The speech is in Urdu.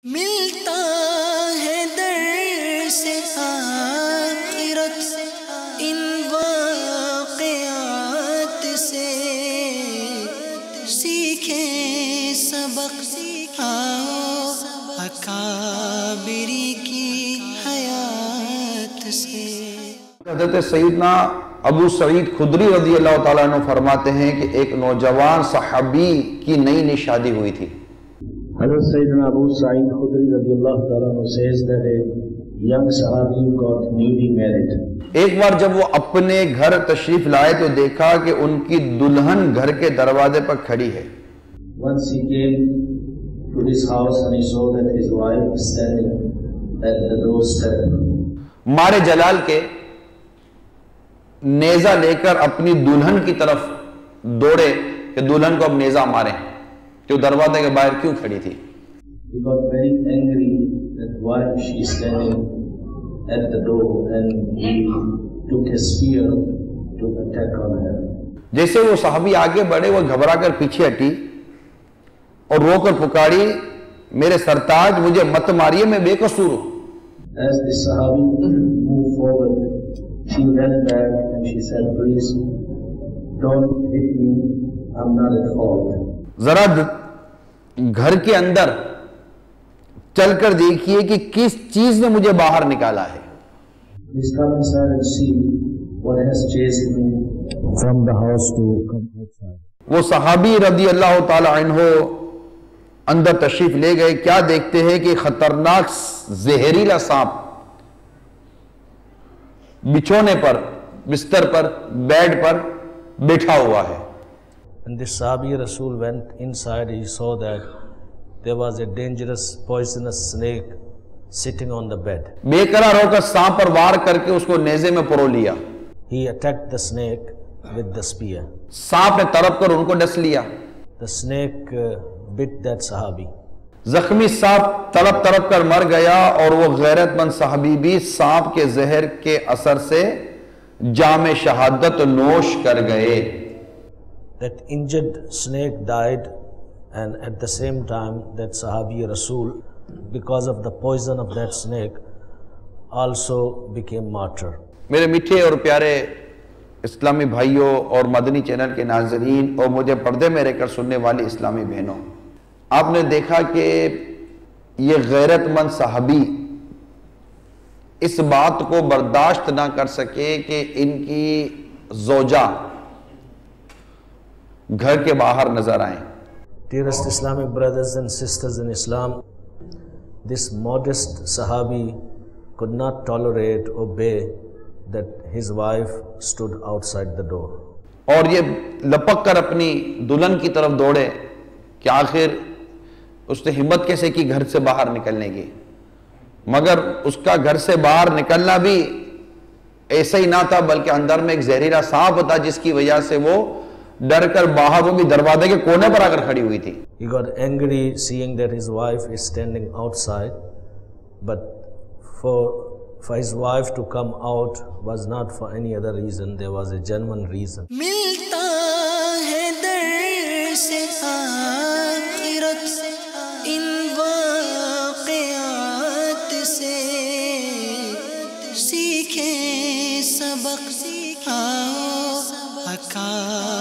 ملتا ہے در سے آخرت ان واقعات سے، سیکھیں سبق آؤ اکابری کی حیات سے۔ حضرت سیدنا ابو سعید خدری رضی اللہ تعالیٰ عنہ فرماتے ہیں کہ ایک نوجوان صحابی کی نئی نئی شادی ہوئی تھی۔ حضرت سیدنا ابو سعید خدری رضی اللہ تعالیٰ عنہ says that a young Sahabi got newly married. ایک بار جب وہ اپنے گھر تشریف لائے تو دیکھا کہ ان کی دلہن گھر کے دروازے پر کھڑی ہے۔ Once he came to his house and he saw that his wife was standing at the doorstep. مارے جلال کے نیزہ لے کر اپنی دلہن کی طرف دوڑے کہ دلہن کو اب نیزہ ماریں، جو دروازے کے باہر کیوں کھڑی تھی۔ He got very angry that why she is standing at the door, and he took a spear to attack on her. جیسے وہ صحابی آگے بڑھے وہ گھبرا کر پیچھے ہٹی اور رو کر پکاری، میرے سرتاج مجھے مت ماریے، میں بے قصور ہوں۔ As the Sahabi moved forward, she ran back and she said, please don't hit me, I'm not at fault. ذرا گھر کے اندر چل کر دیکھیے کہ کس چیز نے مجھے باہر نکالا ہے۔ Please come inside and see what has chased me from the house to come outside. وہ صحابی رضی اللہ تعالی عنہ اندر تشریف لے گئے، کیا دیکھتے ہیں کہ خطرناک زہریلا سانپ بچھونے پر، بستر پر، بیڈ پر بیٹھا ہوا ہے۔ When the Sahabi Rasul went inside, he saw that there was a dangerous poisonous snake sitting on the bed. بے قرار ہو کر سانپ پر وار کر کے اس کو نیزے میں پرو لیا۔ He attacked the snake with the spear. سانپ نے تڑپ کر ان کو ڈس لیا۔ The snake bit that Sahabi. زخمی سانپ تڑپ تڑپ کر مر گیا اور وہ غیرت مند صحابی بھی سانپ کے زہر کے اثر سے جام شہادت نوش کر گئے۔ That injured snake died, and at the same time that Sahabi Rasul, because of the poison of that snake, also became martyr. میرے میٹھے اور پیارے اسلامی بھائیوں اور مدنی چینل کے ناظرین اور مجھے پردے میں رہ کر سننے والی اسلامی بہنوں، آپ نے دیکھا کہ یہ غیرت مند صحابی اس بات کو برداشت نہ کر سکے کہ ان کی زوجہ گھر کے باہر نظر آئیں۔ Dearest Islamic brothers and sisters in Islam, this modest Sahabi could not tolerate or bear that his wife stood outside the door. اور یہ لپک کر اپنی دلہن کی طرف دوڑے کہ آخر اس نے ہمت کیسے کی گھر سے باہر نکلنے کی، مگر اس کا گھر سے باہر نکلنا بھی ایسا ہی نہ تھا بلکہ اندر میں ایک زہریلا سانپ تھا جس کی وجہ سے وہ ڈر کر باہر، وہ بھی دروازے کے کونے پر آ کر کھڑی ہوئی تھی۔ He got angry seeing that his wife is standing outside, but for his wife to come out was not for any other reason. There was a genuine reason. ملتا ہے در سے آخرت ان واقعات سے، سیکھیں سبق آؤ اکابری